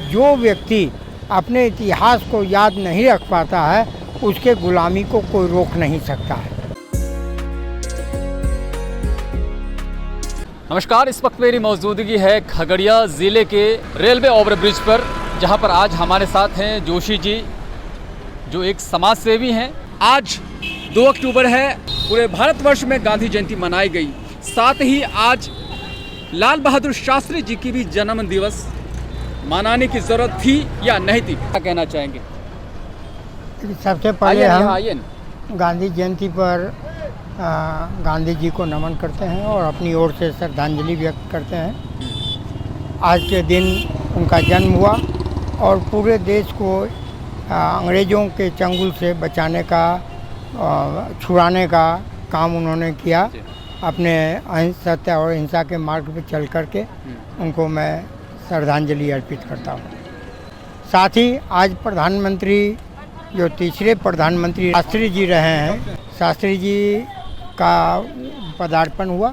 जो व्यक्ति अपने इतिहास को याद नहीं रख पाता है उसके गुलामी को कोई रोक नहीं सकता है। नमस्कार, इस वक्त मेरी मौजूदगी है खगड़िया ज़िले के रेलवे ओवरब्रिज पर, जहां पर आज हमारे साथ हैं जोशी जी, जो एक समाज सेवी हैं। आज 2 अक्टूबर है, पूरे भारतवर्ष में गांधी जयंती मनाई गई। साथ ही आज लाल बहादुर शास्त्री जी की भी जन्म दिवस मनाने की ज़रूरत थी या नहीं थी, क्या कहना चाहेंगे? सबसे पहले हम गांधी जयंती पर गांधी जी को नमन करते हैं और अपनी ओर से श्रद्धांजलि व्यक्त करते हैं। आज के दिन उनका जन्म हुआ और पूरे देश को अंग्रेज़ों के चंगुल से बचाने का, छुड़ाने का काम उन्होंने किया। अपने सत्य और हिंसा के मार्ग पर चल करके उनको मैं श्रद्धांजलि अर्पित करता हूँ। साथ ही आज प्रधानमंत्री, जो तीसरे प्रधानमंत्री शास्त्री जी रहे हैं, शास्त्री जी का पदार्पण हुआ।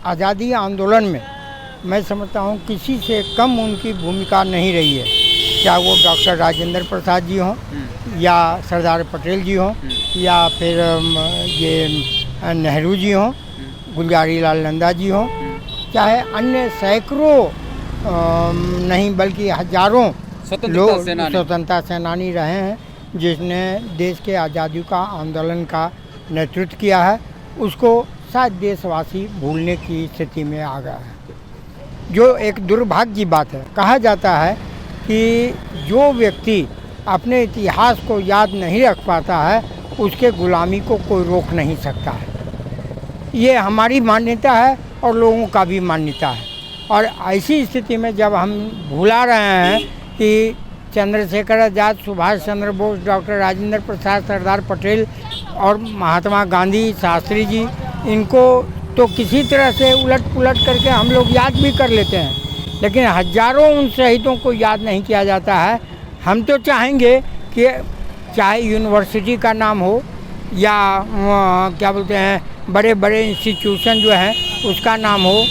आज़ादी आंदोलन में मैं समझता हूँ किसी से कम उनकी भूमिका नहीं रही है, चाहे वो डॉक्टर राजेंद्र प्रसाद जी हों या सरदार पटेल जी हों या फिर ये नेहरू जी हों, गुलजारी लाल नंदा जी हों, चाहे अन्य सैकड़ों नहीं बल्कि हजारों लोग स्वतंत्रता सेनानी रहे हैं जिसने देश के आज़ादी का आंदोलन का नेतृत्व किया है। उसको शायद देशवासी भूलने की स्थिति में आ गया है, जो एक दुर्भाग्य की बात है। कहा जाता है कि जो व्यक्ति अपने इतिहास को याद नहीं रख पाता है उसके गुलामी को कोई रोक नहीं सकता है। ये हमारी मान्यता है और लोगों का भी मान्यता है। और ऐसी स्थिति में जब हम भुला रहे हैं कि चंद्रशेखर आज़ाद, सुभाष चंद्र बोस, डॉक्टर राजेंद्र प्रसाद, सरदार पटेल और महात्मा गांधी, शास्त्री जी, इनको तो किसी तरह से उलट पुलट करके हम लोग याद भी कर लेते हैं, लेकिन हजारों उन शहीदों को याद नहीं किया जाता है। हम तो चाहेंगे कि चाहे यूनिवर्सिटी का नाम हो या क्या बोलते हैं बड़े बड़े इंस्टीट्यूशन जो हैं उसका नाम हो,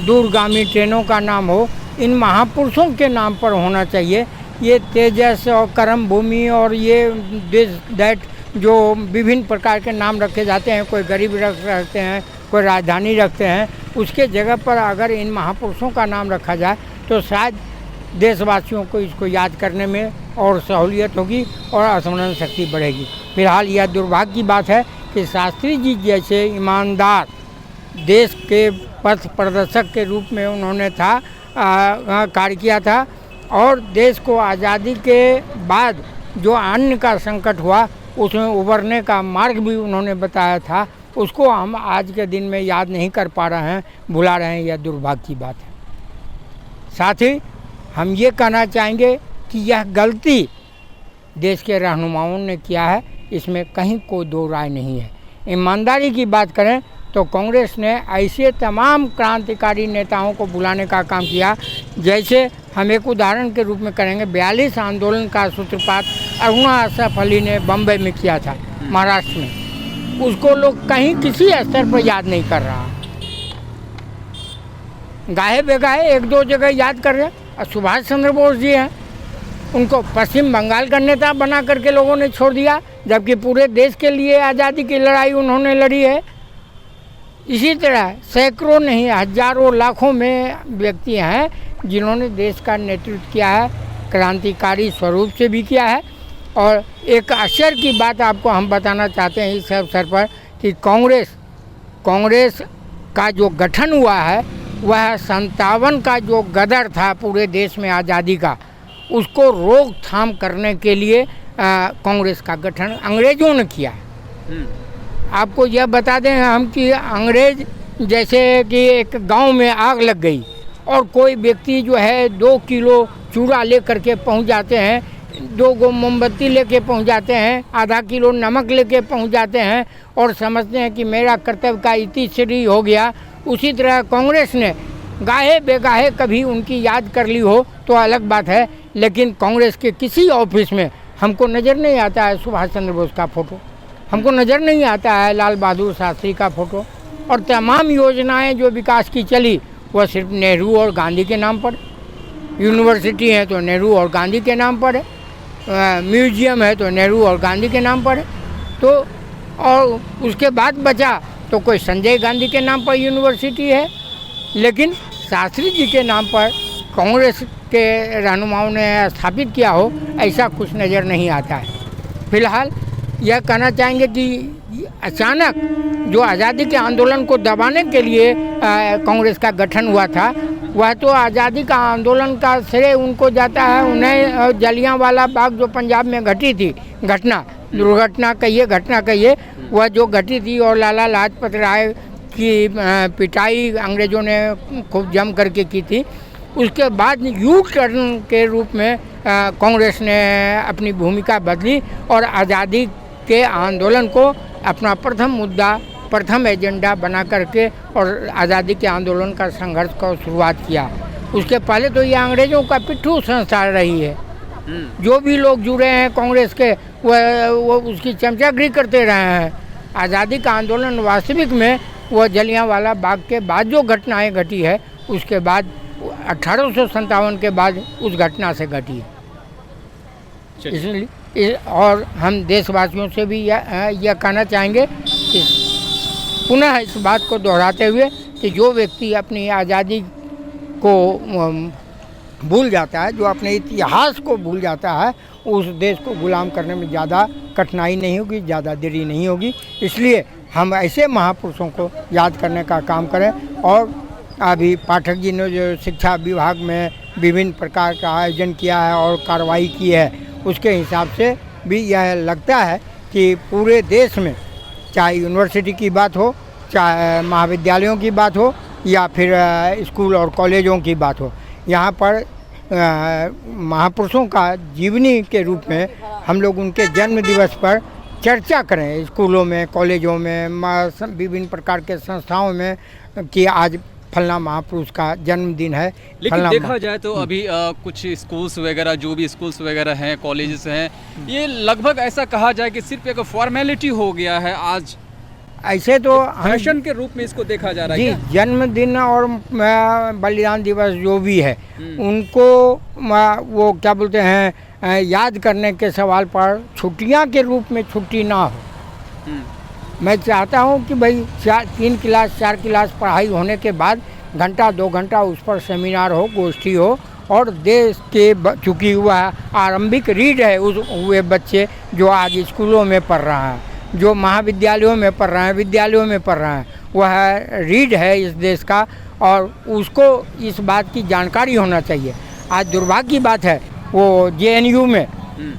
दूरगामी ट्रेनों का नाम हो, इन महापुरुषों के नाम पर होना चाहिए। ये तेजस और कर्म भूमि और ये दिस दैट जो विभिन्न प्रकार के नाम रखे जाते हैं, कोई गरीब रखते हैं, कोई राजधानी रखते हैं, उसके जगह पर अगर इन महापुरुषों का नाम रखा जाए तो शायद देशवासियों को इसको याद करने में और सहूलियत होगी और स्मरण शक्ति बढ़ेगी। फिलहाल यह दुर्भाग्य की बात है कि शास्त्री जी जैसे ईमानदार देश के पथ प्रदर्शक के रूप में उन्होंने कार्य किया था और देश को आज़ादी के बाद जो अन्न का संकट हुआ उसमें उबरने का मार्ग भी उन्होंने बताया था, उसको हम आज के दिन में याद नहीं कर पा रहे हैं, भुला रहे हैं। यह दुर्भाग्य की बात है। साथ ही हम ये कहना चाहेंगे कि यह गलती देश के रहनुमाओं ने किया है, इसमें कहीं कोई दो राय नहीं है। ईमानदारी की बात करें तो कांग्रेस ने ऐसे तमाम क्रांतिकारी नेताओं को बुलाने का काम किया, जैसे हम एक उदाहरण के रूप में करेंगे 42 आंदोलन का सूत्रपात अरुणा असफ अली ने बम्बई में किया था, महाराष्ट्र में। उसको लोग कहीं किसी स्तर पर याद नहीं कर रहा, गाहे बेगाहे एक दो जगह याद कर रहे हैं। सुभाष चंद्र बोस जी हैं, उनको पश्चिम बंगाल का नेता बना करके लोगों ने छोड़ दिया, जबकि पूरे देश के लिए आज़ादी की लड़ाई उन्होंने लड़ी है। इसी तरह सैकड़ों नहीं हजारों लाखों में व्यक्ति हैं जिन्होंने देश का नेतृत्व किया है, क्रांतिकारी स्वरूप से भी किया है। और एक आश्चर्य की बात आपको हम बताना चाहते हैं इस अवसर पर कि कांग्रेस का जो गठन हुआ है वह 57 का जो गदर था पूरे देश में आज़ादी का, उसको रोकथाम करने के लिए कांग्रेस का गठन अंग्रेज़ों ने किया है। आपको यह बता दें हम कि अंग्रेज जैसे कि एक गांव में आग लग गई और कोई व्यक्ति जो है 2 किलो चूड़ा ले करके पहुंच जाते हैं, 2 गो मोमबत्ती लेके पहुंच जाते हैं, आधा किलो नमक लेके पहुंच जाते हैं और समझते हैं कि मेरा कर्तव्य का इतिश्री हो गया। उसी तरह कांग्रेस ने गाहे बेगाहे कभी उनकी याद कर ली हो तो अलग बात है, लेकिन कांग्रेस के किसी ऑफिस में हमको नज़र नहीं आता है सुभाष चंद्र बोस का फ़ोटो, हमको नज़र नहीं आता है लाल बहादुर शास्त्री का फ़ोटो, और तमाम योजनाएं जो विकास की चली वह सिर्फ नेहरू और गांधी के नाम पर। यूनिवर्सिटी है तो नेहरू और गांधी के नाम पर है, म्यूजियम है तो नेहरू और गांधी के नाम पर है। तो और उसके बाद बचा तो कोई संजय गांधी के नाम पर यूनिवर्सिटी है, लेकिन शास्त्री जी के नाम पर कांग्रेस के रहनुमाओं ने स्थापित किया हो, ऐसा कुछ नज़र नहीं आता है। फिलहाल यह कहना चाहेंगे कि अचानक जो आज़ादी के आंदोलन को दबाने के लिए कांग्रेस का गठन हुआ था, वह तो आज़ादी का आंदोलन का श्रेय उनको जाता है। उन्हें जलियांवाला बाग जो पंजाब में घटी थी दुर्घटना कहिए, वह जो घटी थी और लाला लाजपत राय की पिटाई अंग्रेज़ों ने खूब जम करके की थी, उसके बाद यू टर्न के रूप में कांग्रेस ने अपनी भूमिका बदली और आज़ादी के आंदोलन को अपना प्रथम मुद्दा, प्रथम एजेंडा बना करके और आज़ादी के आंदोलन का संघर्ष को शुरुआत किया। उसके पहले तो ये अंग्रेज़ों का पिट्ठू संस्था रही है। जो भी लोग जुड़े हैं कांग्रेस के वो उसकी चमचागिरी करते रहे हैं। आज़ादी का आंदोलन वास्तविक में वह जलियांवाला बाग के बाद जो घटनाएं घटी है, उसके बाद 1857 के बाद उस घटना से घटी है। इसलिए और हम देशवासियों से भी यह कहना चाहेंगे कि पुनः इस बात को दोहराते हुए कि जो व्यक्ति अपनी आज़ादी को भूल जाता है, जो अपने इतिहास को भूल जाता है, उस देश को गुलाम करने में ज़्यादा कठिनाई नहीं होगी, ज़्यादा देरी नहीं होगी। इसलिए हम ऐसे महापुरुषों को याद करने का काम करें। और अभी पाठक जी ने जो शिक्षा विभाग में विभिन्न प्रकार का आयोजन किया है और कार्रवाई की है, उसके हिसाब से भी यह लगता है कि पूरे देश में चाहे यूनिवर्सिटी की बात हो, चाहे महाविद्यालयों की बात हो, या फिर स्कूल और कॉलेजों की बात हो, यहाँ पर महापुरुषों का जीवनी के रूप में हम लोग उनके जन्म दिवस पर चर्चा करें स्कूलों में, कॉलेजों में, विभिन्न प्रकार के संस्थाओं में कि आज फलना महापुरुष का जन्मदिन है। लेकिन देखा जाए तो अभी कुछ स्कूल्स वगैरह, जो भी स्कूल्स वगैरह हैं, कॉलेजेस हैं, ये लगभग ऐसा कहा जाए कि सिर्फ एक फॉर्मेलिटी हो गया है। आज ऐसे तो फैशन के रूप में इसको देखा जा रहा है। जी, जन्मदिन और बलिदान दिवस जो भी है, उनको वो क्या बोलते हैं, याद करने के सवाल पर छुट्टियां के रूप में छुट्टी ना हो। मैं चाहता हूं कि भाई 3 क्लास 4 क्लास पढ़ाई होने के बाद घंटा 2 घंटा उस पर सेमिनार हो, गोष्ठी हो, और देश के चूँकि वह आरंभिक रीढ़ है वे बच्चे जो आज स्कूलों में पढ़ रहा है, जो महाविद्यालयों में पढ़ रहे हैं, विद्यालयों में पढ़ रहे हैं, वह रीढ़ है इस देश का, और उसको इस बात की जानकारी होना चाहिए। आज दुर्भाग्य की बात है, वो JNU में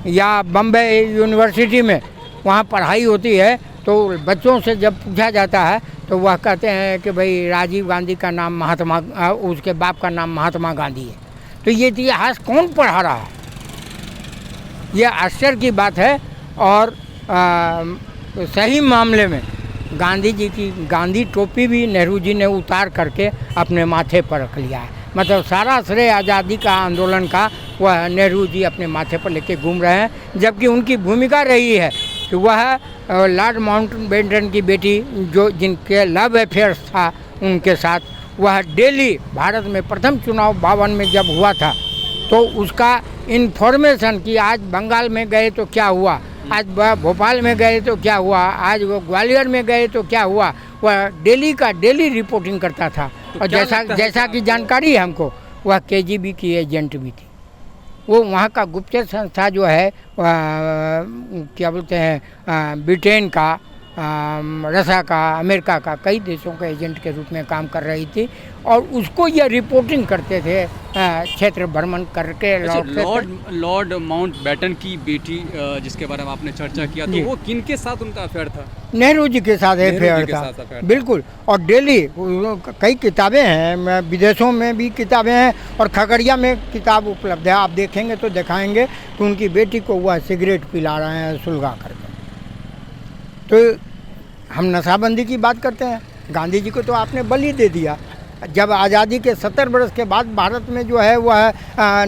या बम्बे यूनिवर्सिटी में वहाँ पढ़ाई होती है, तो बच्चों से जब पूछा जाता है तो वह कहते हैं कि भाई राजीव गांधी का नाम उसके बाप का नाम महात्मा गांधी है। तो ये इतिहास कौन पढ़ा रहा है? ये आश्चर्य की बात है। और सही मामले में गांधी जी की गांधी टोपी भी नेहरू जी ने उतार करके अपने माथे पर रख लिया है। मतलब सारा श्रेय आज़ादी का आंदोलन का वह नेहरू जी अपने माथे पर लेके घूम रहे हैं, जबकि उनकी भूमिका रही है कि वह लॉर्ड माउंटबेटन की बेटी जो जिनके लव अफेयर्स था उनके साथ, वह दिल्ली भारत में प्रथम चुनाव 52 में जब हुआ था तो उसका इन्फॉर्मेशन कि आज बंगाल में गए तो क्या हुआ, आज भोपाल में गए तो क्या हुआ, आज वो ग्वालियर में गए तो क्या हुआ, वह डेली रिपोर्टिंग करता था। तो और जैसा कि जानकारी है हमको, वह KGB की एजेंट भी थी। वो वहाँ का गुप्तचर संस्था जो है क्या बोलते हैं, ब्रिटेन का, रसिया का, अमेरिका का, कई देशों के एजेंट के रूप में काम कर रही थी, और उसको यह रिपोर्टिंग करते थे क्षेत्र भ्रमण करके। लॉर्ड माउंटबेटन की बेटी जिसके बारे में आपने चर्चा किया, तो वो किनके साथ उनका अफेयर था? नेहरू जी के साथ अफेयर था, बिल्कुल। और दिल्ली कई किताबें हैं, विदेशों में भी किताबें हैं, और खगड़िया में किताब उपलब्ध है। आप देखेंगे तो दिखाएंगे कि उनकी बेटी को वह सिगरेट पिला रहे हैं सुलगा करके। तो हम नशाबंदी की बात करते हैं, गांधी जी को तो आपने बलि दे दिया। जब आज़ादी के 70 वर्ष के बाद भारत में जो है वह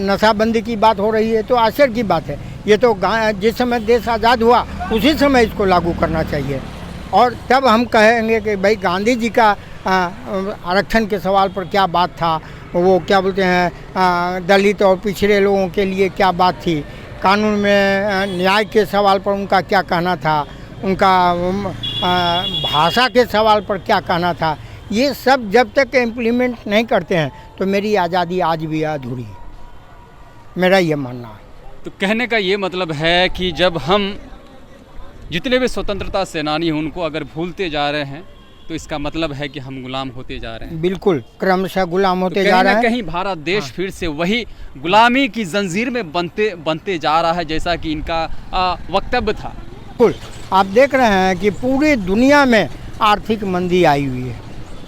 नशाबंदी की बात हो रही है, तो आश्चर्य की बात है। ये तो जिस समय देश आज़ाद हुआ उसी समय इसको लागू करना चाहिए। और तब हम कहेंगे कि भाई गांधी जी का आरक्षण के सवाल पर क्या बात था, वो क्या बोलते हैं दलित और पिछड़े लोगों के लिए क्या बात थी, कानून में न्याय के सवाल पर उनका क्या कहना था, उनका भाषा के सवाल पर क्या कहना था, ये सब जब तक इम्प्लीमेंट नहीं करते हैं तो मेरी आज़ादी आज भी अधूरी है, मेरा ये मानना है। तो कहने का ये मतलब है कि जब हम जितने भी स्वतंत्रता सेनानी हैं उनको अगर भूलते जा रहे हैं तो इसका मतलब है कि हम गुलाम होते जा रहे हैं। बिल्कुल, क्रमशः गुलाम होते जा रहे हैं। कहीं भारत देश फिर से वही गुलामी की जंजीर में बनते जा रहा है, जैसा कि इनका वक्तव्य था। बिल्कुल, आप देख रहे हैं कि पूरी दुनिया में आर्थिक मंदी आई हुई है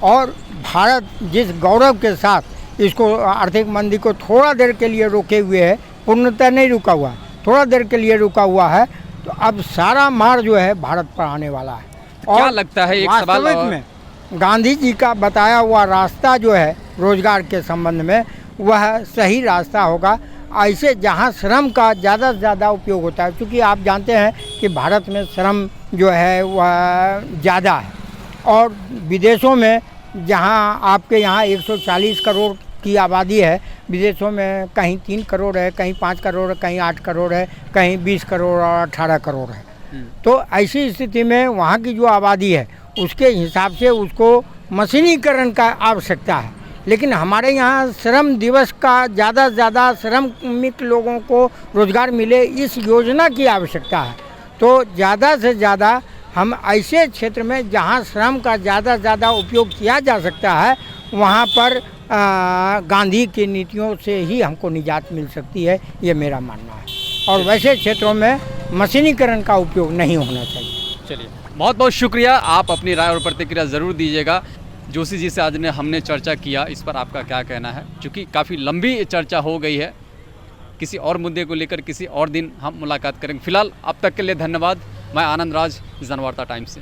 और भारत जिस गौरव के साथ इसको आर्थिक मंदी को थोड़ा देर के लिए रोके हुए है, पूर्णतः नहीं रुका हुआ, थोड़ा देर के लिए रुका हुआ है, तो अब सारा मार जो है भारत पर आने वाला है। क्या लगता है, एक सवाल में गांधी जी का बताया हुआ रास्ता जो है रोजगार के संबंध में, वह सही रास्ता होगा। ऐसे जहां श्रम का ज़्यादा से ज़्यादा उपयोग होता है, क्योंकि आप जानते हैं कि भारत में श्रम जो है वह ज़्यादा है और विदेशों में जहां आपके यहाँ 140 करोड़ की आबादी है, विदेशों में कहीं 3 करोड़ है, कहीं 5 करोड़ है, कहीं 8 करोड़ है, कहीं 20 करोड़ और 18 करोड़ है। तो ऐसी स्थिति में वहाँ की जो आबादी है उसके हिसाब से उसको मशीनीकरण का आवश्यकता है, लेकिन हमारे यहाँ श्रम दिवस का ज़्यादा से ज़्यादा श्रमिक लोगों को रोज़गार मिले, इस योजना की आवश्यकता है। तो ज़्यादा से ज़्यादा हम ऐसे क्षेत्र में जहाँ श्रम का ज़्यादा से ज़्यादा उपयोग किया जा सकता है वहाँ पर गांधी की नीतियों से ही हमको निजात मिल सकती है, ये मेरा मानना है। और वैसे क्षेत्रों में मशीनीकरण का उपयोग नहीं होना चाहिए। चलिए, बहुत बहुत शुक्रिया, आप अपनी राय और प्रतिक्रिया ज़रूर दीजिएगा। जोशी जी से आज हमने चर्चा किया, इस पर आपका क्या कहना है, क्योंकि काफ़ी लंबी चर्चा हो गई है। किसी और मुद्दे को लेकर किसी और दिन हम मुलाकात करेंगे। फिलहाल अब तक के लिए धन्यवाद। मैं आनंद राज, जनवार्ता टाइम्स से।